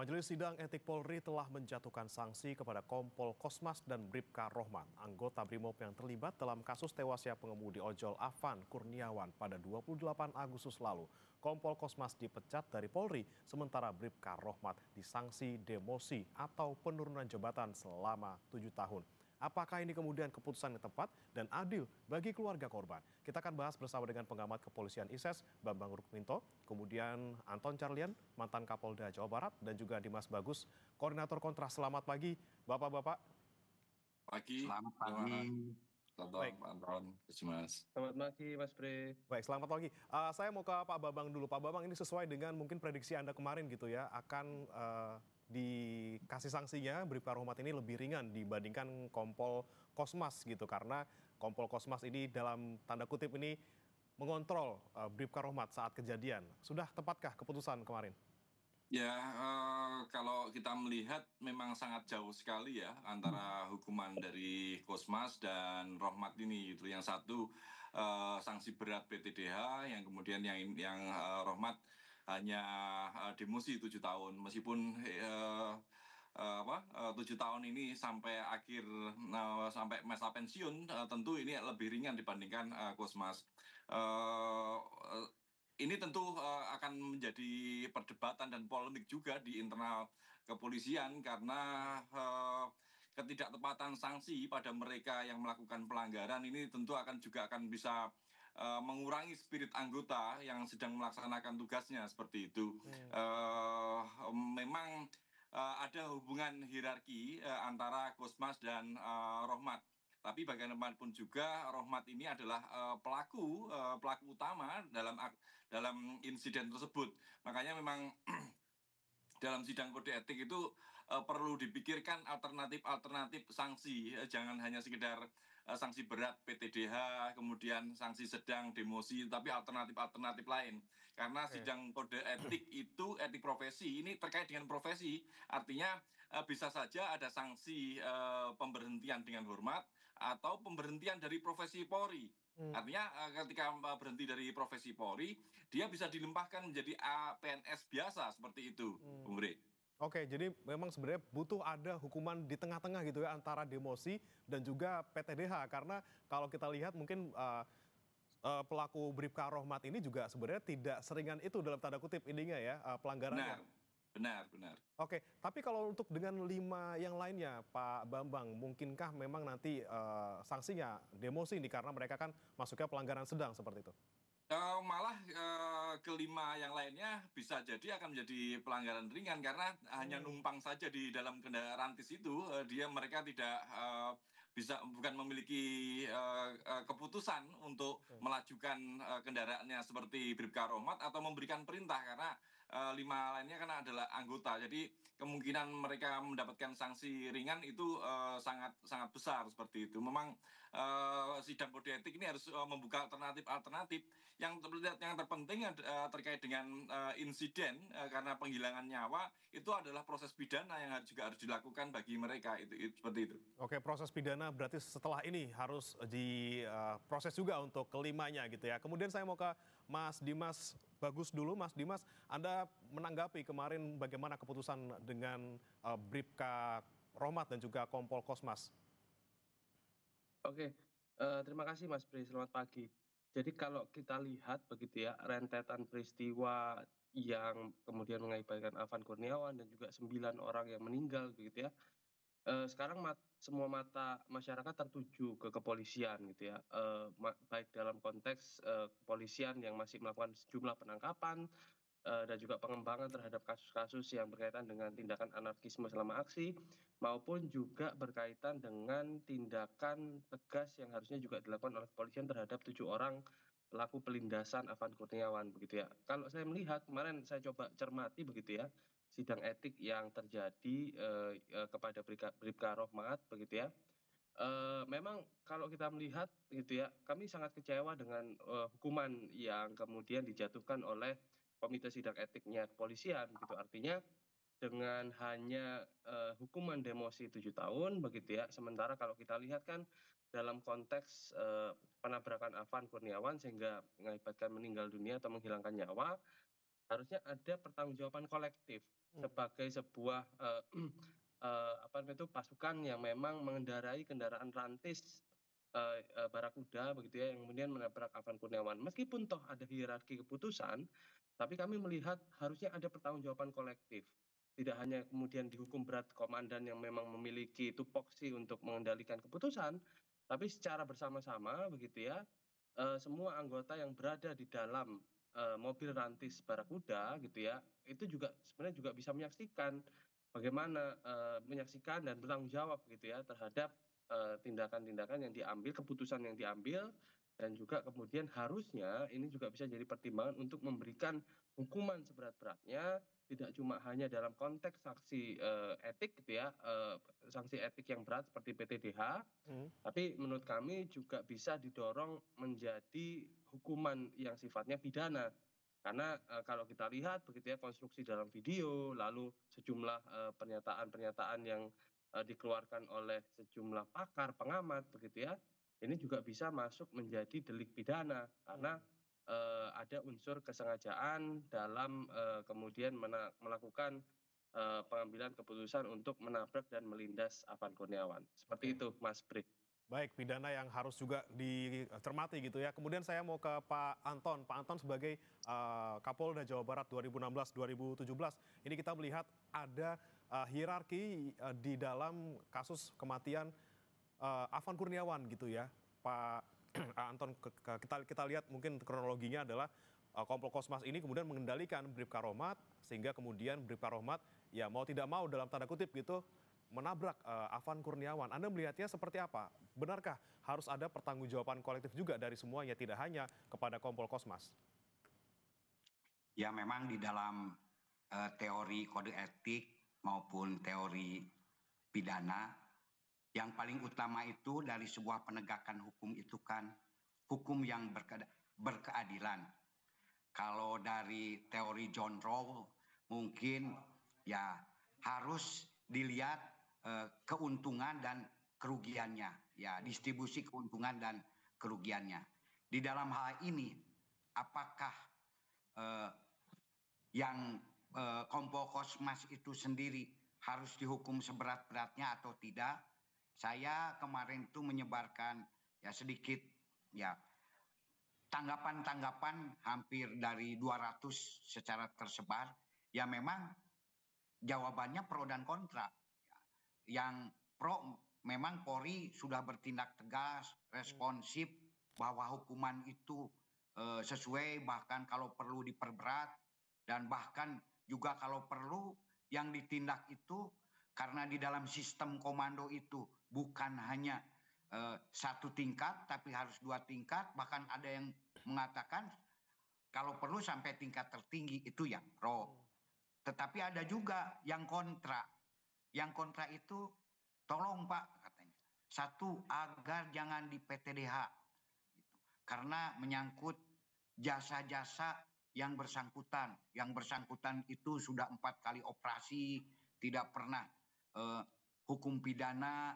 Majelis Sidang Etik Polri telah menjatuhkan sanksi kepada Kompol Kosmas dan Bribka Rohman, anggota BRIMOB yang terlibat dalam kasus tewasnya pengemudi ojol Afan Kurniawan pada 28 Agustus lalu. Kompol Kosmas dipecat dari Polri, sementara Bribka Rohman disanksi demosi atau penurunan jabatan selama 7 tahun. Apakah ini kemudian keputusan yang tepat dan adil bagi keluarga korban? Kita akan bahas bersama dengan pengamat kepolisian ISES, Bambang Rukminto, kemudian Anton Carlian, mantan Kapolda Jawa Barat, dan juga Dimas Bagus, koordinator Kontras. Selamat pagi, Bapak-Bapak. Pagi, Selamat terima pagi. kasih, Baik, Pak Anton, Mas. Selamat pagi, Mas Bre. baik, selamat pagi. Saya mau ke Pak Bambang dulu. Pak Bambang, ini sesuai dengan mungkin prediksi Anda kemarin gitu ya, akan dikasih sanksinya Bribka Rohmat ini lebih ringan dibandingkan Kompol Kosmas gitu, karena Kompol Kosmas ini dalam tanda kutip ini mengontrol Bribka Rohmat saat kejadian. Sudah tepatkah keputusan kemarin? Ya, kalau kita melihat memang sangat jauh sekali ya antara hukuman dari Kosmas dan Rohmat ini gitu. Yang satu sanksi berat PTDH, yang kemudian Rohmat hanya demosi 7 tahun, meskipun 7 tahun ini sampai sampai masa pensiun, tentu ini lebih ringan dibandingkan Kosmas. Eh, ini tentu akan menjadi perdebatan dan polemik juga di internal kepolisian karena ketidaktepatan sanksi pada mereka yang melakukan pelanggaran ini tentu akan bisa mengurangi spirit anggota yang sedang melaksanakan tugasnya seperti itu. Memang ada hubungan hierarki antara Kosmas dan Rohmat. Tapi bagaimanapun juga Rohmat ini adalah pelaku utama dalam insiden tersebut. Makanya memang dalam sidang kode etik itu perlu dipikirkan alternatif sanksi. Jangan hanya sekedar sanksi berat PTDH, kemudian sanksi sedang demosi, tapi alternatif lain. Karena Oke. sidang kode etik itu etik profesi, ini terkait dengan profesi. Artinya bisa saja ada sanksi pemberhentian dengan hormat atau pemberhentian dari profesi Polri. Artinya ketika berhenti dari profesi Polri, dia bisa dilimpahkan menjadi PNS biasa seperti itu, Bung Bre. Oke, jadi memang sebenarnya butuh ada hukuman di tengah-tengah gitu ya antara demosi dan juga PTDH, karena kalau kita lihat mungkin pelaku Bribka Rohmat ini juga sebenarnya tidak seringan itu dalam tanda kutip ininya ya, pelanggarannya. Benar, benar. Oke, tapi kalau untuk dengan 5 yang lainnya, Pak Bambang, mungkinkah memang nanti sanksinya demosi ini karena mereka kan masuknya pelanggaran sedang seperti itu? Malah kelima yang lainnya bisa jadi akan menjadi pelanggaran ringan karena hanya numpang saja di dalam kendaraan rantis itu, mereka tidak bukan memiliki keputusan untuk Oke. melajukan kendaraannya seperti Bribka Rohmat atau memberikan perintah karena lima lainnya kan adalah anggota. Jadi kemungkinan mereka mendapatkan sanksi ringan itu sangat sangat besar seperti itu. Memang sidang kode etik ini harus membuka alternatif yang terpenting terkait dengan insiden karena penghilangan nyawa itu adalah proses pidana yang juga harus dilakukan bagi mereka itu seperti itu. Oke, proses pidana berarti setelah ini harus diproses juga untuk kelimanya gitu ya. Kemudian saya mau ke Mas Dimas Bagus dulu. Mas Dimas, Anda menanggapi kemarin bagaimana keputusan dengan Bribka Rohmat dan juga Kompol Kosmas? Oke, terima kasih Mas Bre, selamat pagi. Jadi kalau kita lihat begitu ya, rentetan peristiwa yang kemudian mengakibatkan Afan Kurniawan dan juga 9 orang yang meninggal begitu ya, sekarang semua mata masyarakat tertuju ke kepolisian gitu ya, baik dalam konteks kepolisian yang masih melakukan sejumlah penangkapan, dan juga pengembangan terhadap kasus-kasus yang berkaitan dengan tindakan anarkisme selama aksi, maupun juga berkaitan dengan tindakan tegas yang harusnya juga dilakukan oleh kepolisian terhadap 7 orang pelaku pelindasan Afan Kurniawan begitu ya. Kalau saya melihat kemarin saya coba cermati begitu ya, sidang etik yang terjadi kepada Bribka Rohmat begitu ya. Memang kalau kita melihat gitu ya, kami sangat kecewa dengan hukuman yang kemudian dijatuhkan oleh Komite Sidang Etiknya Kepolisian gitu. Artinya dengan hanya hukuman demosi 7 tahun begitu ya. Sementara kalau kita lihat kan dalam konteks penabrakan Afan Kurniawan sehingga mengakibatkan meninggal dunia atau menghilangkan nyawa, harusnya ada pertanggungjawaban kolektif sebagai sebuah apa namanya itu pasukan yang memang mengendarai kendaraan rantis barakuda begitu ya, yang kemudian menabrak Afan Kurniawan. Meskipun toh ada hierarki keputusan, tapi kami melihat harusnya ada pertanggungjawaban kolektif. Tidak hanya kemudian dihukum berat komandan yang memang memiliki tupoksi untuk mengendalikan keputusan, tapi secara bersama-sama begitu ya, semua anggota yang berada di dalam mobil rantis barakuda gitu ya, itu juga sebenarnya juga bisa menyaksikan bagaimana menyaksikan dan bertanggung jawab gitu ya terhadap tindakan-tindakan yang diambil, keputusan yang diambil, dan juga kemudian harusnya ini juga bisa jadi pertimbangan untuk memberikan hukuman seberat-beratnya, tidak cuma hanya dalam konteks sanksi etik gitu ya, sanksi etik yang berat seperti PTDH, Hmm. tapi menurut kami juga bisa didorong menjadi hukuman yang sifatnya pidana. Karena kalau kita lihat begitu ya konstruksi dalam video, lalu sejumlah pernyataan-pernyataan yang dikeluarkan oleh sejumlah pakar, pengamat begitu ya, ini juga bisa masuk menjadi delik pidana karena ada unsur kesengajaan dalam kemudian melakukan pengambilan keputusan untuk menabrak dan melindas Afan Kurniawan. Seperti Oke. itu, Mas Bri. Baik, pidana yang harus juga dicermati gitu ya. Kemudian saya mau ke Pak Anton. Pak Anton sebagai Kapolda Jawa Barat 2016-2017, ini kita melihat ada hierarki di dalam kasus kematian Afan Kurniawan gitu ya. Pak Anton, kita lihat mungkin kronologinya adalah kompol Kosmas ini kemudian mengendalikan Bribka Rohmat, sehingga kemudian Bribka Rohmat ya mau tidak mau dalam tanda kutip gitu menabrak Afan Kurniawan. Anda melihatnya seperti apa? Benarkah harus ada pertanggungjawaban kolektif juga dari semuanya, tidak hanya kepada kompol Kosmas? Ya memang di dalam teori kode etik maupun teori pidana, yang paling utama itu dari sebuah penegakan hukum itu kan hukum yang berkeadilan. Kalau dari teori John Rawls mungkin ya harus dilihat keuntungan dan kerugiannya, ya distribusi keuntungan dan kerugiannya. Di dalam hal ini, apakah yang kompol Kosmas itu sendiri harus dihukum seberat-beratnya atau tidak? Saya kemarin itu menyebarkan ya sedikit ya tanggapan-tanggapan hampir dari 200 secara tersebar. Ya memang jawabannya pro dan kontra. Yang pro memang Polri sudah bertindak tegas, responsif bahwa hukuman itu sesuai, bahkan kalau perlu diperberat, dan bahkan juga kalau perlu yang ditindak itu karena di dalam sistem komando itu bukan hanya satu tingkat tapi harus 2 tingkat, bahkan ada yang mengatakan kalau perlu sampai tingkat tertinggi, itu yang pro. Tetapi ada juga yang kontra. Yang kontra itu tolong Pak katanya. Satu, agar jangan di PTDH. Karena menyangkut jasa-jasa yang bersangkutan. Yang bersangkutan itu sudah 4 kali operasi, tidak pernah hukum pidana,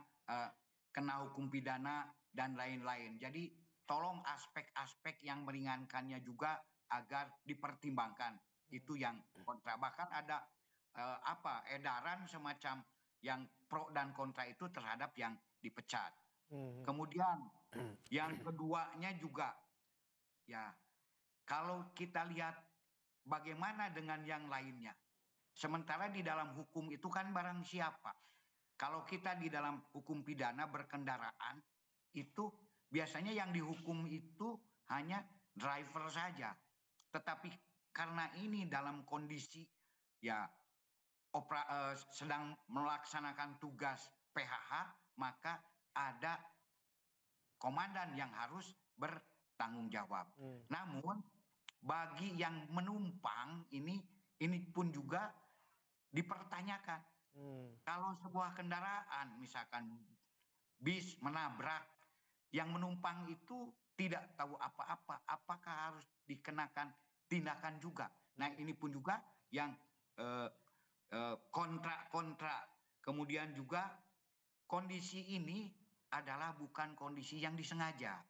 kena hukum pidana, dan lain-lain. Jadi tolong aspek-aspek yang meringankannya juga agar dipertimbangkan. Itu yang kontra. Bahkan ada edaran semacam yang pro dan kontra itu terhadap yang dipecat. Kemudian yang keduanya juga ya kalau kita lihat bagaimana dengan yang lainnya. Sementara di dalam hukum itu kan barang siapa. Kalau kita di dalam hukum pidana berkendaraan itu biasanya yang dihukum itu hanya driver saja. Tetapi karena ini dalam kondisi ya sedang melaksanakan tugas PHH, maka ada komandan yang harus bertanggung jawab. Namun bagi yang menumpang ini pun juga dipertanyakan. Kalau sebuah kendaraan misalkan bis menabrak, yang menumpang itu tidak tahu apa-apa, apakah harus dikenakan tindakan juga? Nah ini pun juga yang kontra. Kemudian juga kondisi ini adalah bukan kondisi yang disengaja.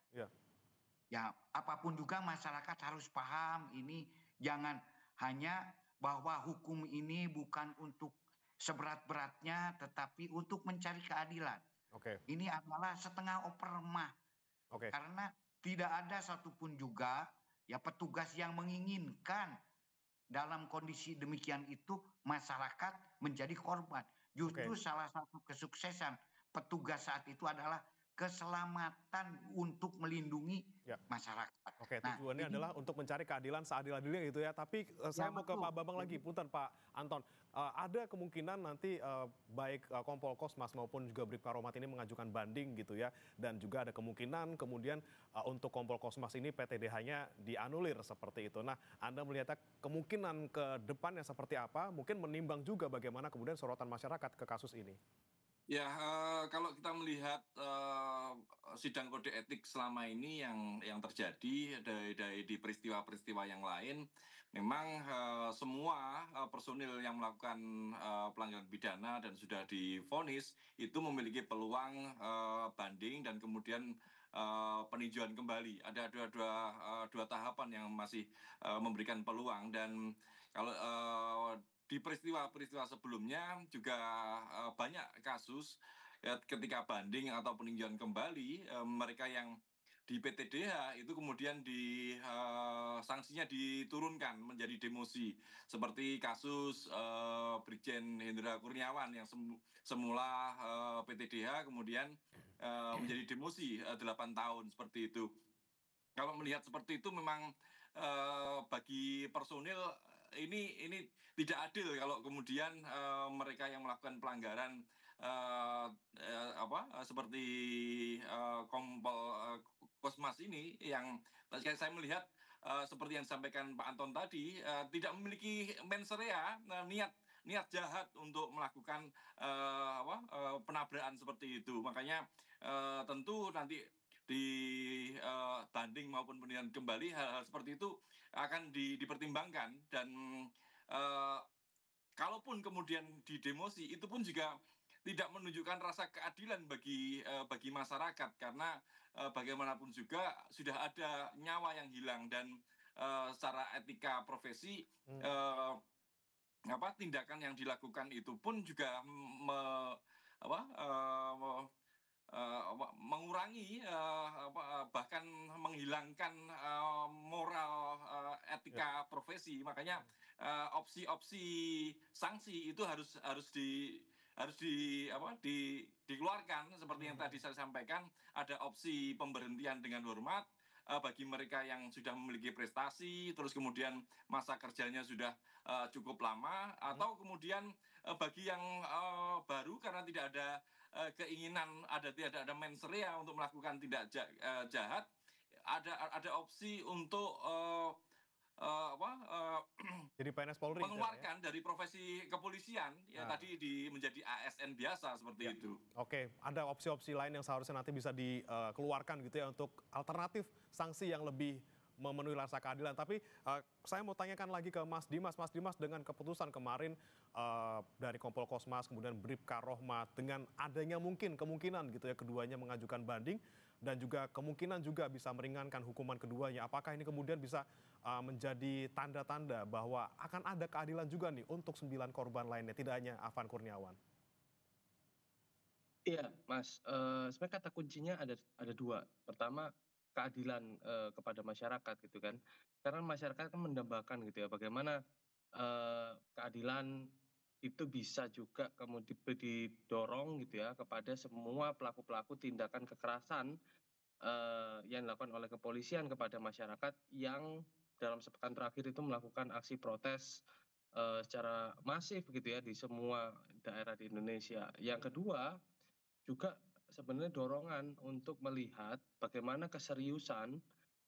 Ya apapun juga masyarakat harus paham, ini jangan hanya bahwa hukum ini bukan untuk seberat-beratnya, tetapi untuk mencari keadilan. Oke, Ini adalah setengah operma, oke, karena tidak ada satupun juga ya petugas yang menginginkan dalam kondisi demikian itu masyarakat menjadi korban. oke. Justru salah satu kesuksesan petugas saat itu adalah keselamatan untuk melindungi Ya. masyarakat. Oke, Nah, tujuannya ini adalah untuk mencari keadilan seadil-adilnya gitu ya. Tapi saya ya mau ke betul. Pak Bambang lagi, Jadi punten Pak Anton. Ada kemungkinan nanti baik Kompol Kosmas maupun juga Bribka Rohmat ini mengajukan banding gitu ya. Dan juga ada kemungkinan kemudian untuk Kompol Kosmas ini PTDH-nya dianulir seperti itu. Nah, Anda melihatnya kemungkinan ke depannya seperti apa? Mungkin menimbang juga bagaimana kemudian sorotan masyarakat ke kasus ini. Ya, kalau kita melihat sidang kode etik selama ini yang terjadi di peristiwa-peristiwa yang lain, memang semua personil yang melakukan pelanggaran pidana dan sudah divonis itu memiliki peluang banding dan kemudian peninjauan kembali. Ada dua tahapan yang masih memberikan peluang, dan kalau di peristiwa-peristiwa sebelumnya juga banyak kasus ketika banding atau peninjauan kembali, mereka yang di PTDH itu kemudian sanksinya diturunkan menjadi demosi, seperti kasus Brigjen Hendra Kurniawan yang semula PTDH kemudian menjadi demosi 8 tahun seperti itu. Kalau melihat seperti itu memang bagi personil ini tidak adil kalau kemudian mereka yang melakukan pelanggaran seperti Kompol Kosmas ini, yang saya melihat seperti yang disampaikan Pak Anton tadi, tidak memiliki mens rea, niat jahat untuk melakukan penabrakan seperti itu. Makanya tentu nanti di banding maupun peninjauan kembali, hal-hal seperti itu akan dipertimbangkan, dan kalaupun kemudian didemosi itu pun juga tidak menunjukkan rasa keadilan bagi masyarakat, karena bagaimanapun juga sudah ada nyawa yang hilang, dan secara etika profesi tindakan yang dilakukan itu pun juga mengurangi bahkan menghilangkan moral Ya. etika profesi. Makanya opsi-opsi sanksi itu dikeluarkan, seperti yang tadi saya sampaikan. Ada opsi pemberhentian dengan hormat bagi mereka yang sudah memiliki prestasi, terus kemudian masa kerjanya sudah cukup lama, atau kemudian bagi yang baru karena tidak ada keinginan, tidak ada mens rea untuk melakukan tindak jahat, ada opsi untuk Jadi PNS Polri di sana ya? mengeluarkan dari profesi kepolisian ya, Nah. tadi menjadi ASN biasa Ya, seperti itu. oke. Ada opsi-opsi lain yang seharusnya nanti bisa dikeluarkan gitu ya untuk alternatif sanksi yang lebih memenuhi rasa keadilan. Tapi saya mau tanyakan lagi ke Mas Dimas. Mas Dimas, dengan keputusan kemarin dari Kompol Kosmas, kemudian Bribka Rohmat, dengan adanya kemungkinan gitu ya keduanya mengajukan banding dan juga kemungkinan juga bisa meringankan hukuman keduanya. Apakah ini kemudian bisa menjadi tanda-tanda bahwa akan ada keadilan juga nih untuk 9 korban lainnya, tidak hanya Afan Kurniawan? Iya, Mas, sebenarnya kata kuncinya ada 2. Pertama, keadilan, kepada masyarakat gitu kan. Karena masyarakat kan mendambakan gitu ya, bagaimana, keadilan itu bisa juga kemudian didorong gitu ya kepada semua pelaku-pelaku tindakan kekerasan, yang dilakukan oleh kepolisian kepada masyarakat yang dalam sepekan terakhir itu melakukan aksi protes, secara masif gitu ya di semua daerah di Indonesia. Yang kedua, juga sebenarnya dorongan untuk melihat bagaimana keseriusan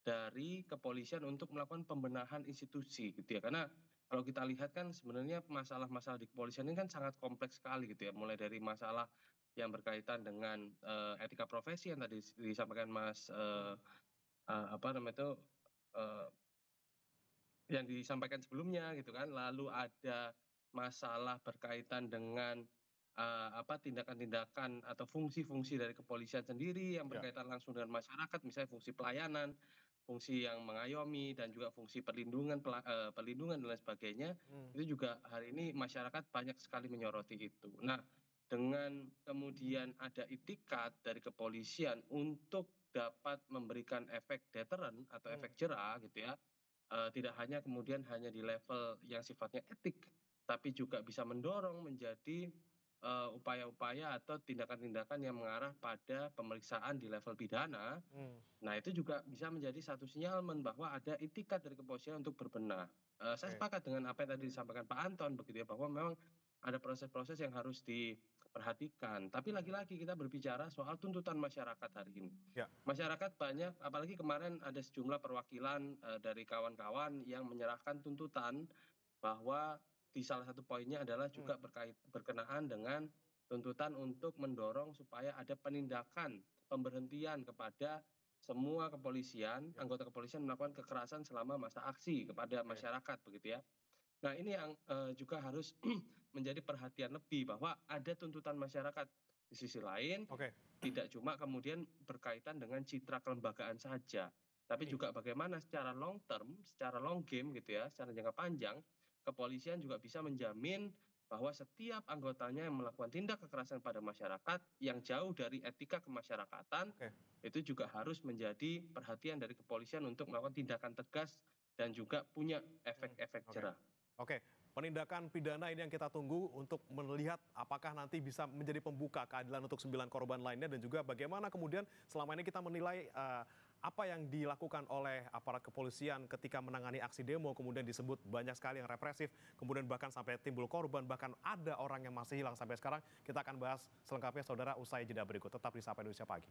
dari kepolisian untuk melakukan pembenahan institusi gitu ya. Karena kalau kita lihat kan sebenarnya masalah-masalah di kepolisian ini kan sangat kompleks sekali gitu ya. Mulai dari masalah yang berkaitan dengan etika profesi yang tadi disampaikan Mas apa namanya itu eh, yang disampaikan sebelumnya gitu kan. Lalu ada masalah berkaitan dengan tindakan-tindakan atau fungsi-fungsi dari kepolisian sendiri yang Ya. berkaitan langsung dengan masyarakat, misalnya fungsi pelayanan. fungsi yang mengayomi dan juga fungsi perlindungan perlindungan dan lain sebagainya, itu juga hari ini masyarakat banyak sekali menyoroti itu. Nah, dengan kemudian ada itikat dari kepolisian untuk dapat memberikan efek deteren atau efek jera gitu ya, tidak hanya kemudian hanya di level yang sifatnya etik, tapi juga bisa mendorong menjadi upaya-upaya atau tindakan-tindakan yang mengarah pada pemeriksaan di level pidana. Nah, itu juga bisa menjadi satu sinyalmen bahwa ada itikat dari kepolisian untuk berbenah. Saya Oke. sepakat dengan apa yang tadi disampaikan Pak Anton begitu ya, bahwa memang ada proses-proses yang harus diperhatikan. Tapi lagi-lagi kita berbicara soal tuntutan masyarakat hari ini. Ya. Masyarakat banyak, apalagi kemarin ada sejumlah perwakilan dari kawan-kawan yang menyerahkan tuntutan bahwa di salah satu poinnya adalah juga berkenaan dengan tuntutan untuk mendorong supaya ada penindakan pemberhentian kepada semua kepolisian, Ya. anggota kepolisian melakukan kekerasan selama masa aksi kepada Oke. masyarakat begitu ya. Nah, ini yang juga harus menjadi perhatian lebih bahwa ada tuntutan masyarakat. Di sisi lain, Oke. tidak cuma kemudian berkaitan dengan citra kelembagaan saja, tapi Ini. juga bagaimana secara long term, secara long game gitu ya, secara jangka panjang, kepolisian juga bisa menjamin bahwa setiap anggotanya yang melakukan tindak kekerasan pada masyarakat yang jauh dari etika kemasyarakatan, Oke. itu juga harus menjadi perhatian dari kepolisian untuk melakukan tindakan tegas dan juga punya efek-efek Oke. jerah. Oke, penindakan pidana ini yang kita tunggu untuk melihat apakah nanti bisa menjadi pembuka keadilan untuk 9 korban lainnya dan juga bagaimana kemudian selama ini kita menilai apa yang dilakukan oleh aparat kepolisian ketika menangani aksi demo, kemudian disebut banyak sekali yang represif, kemudian bahkan sampai timbul korban, bahkan ada orang yang masih hilang sampai sekarang. Kita akan bahas selengkapnya saudara usai jeda berikut. Tetap di Sapa Indonesia Pagi.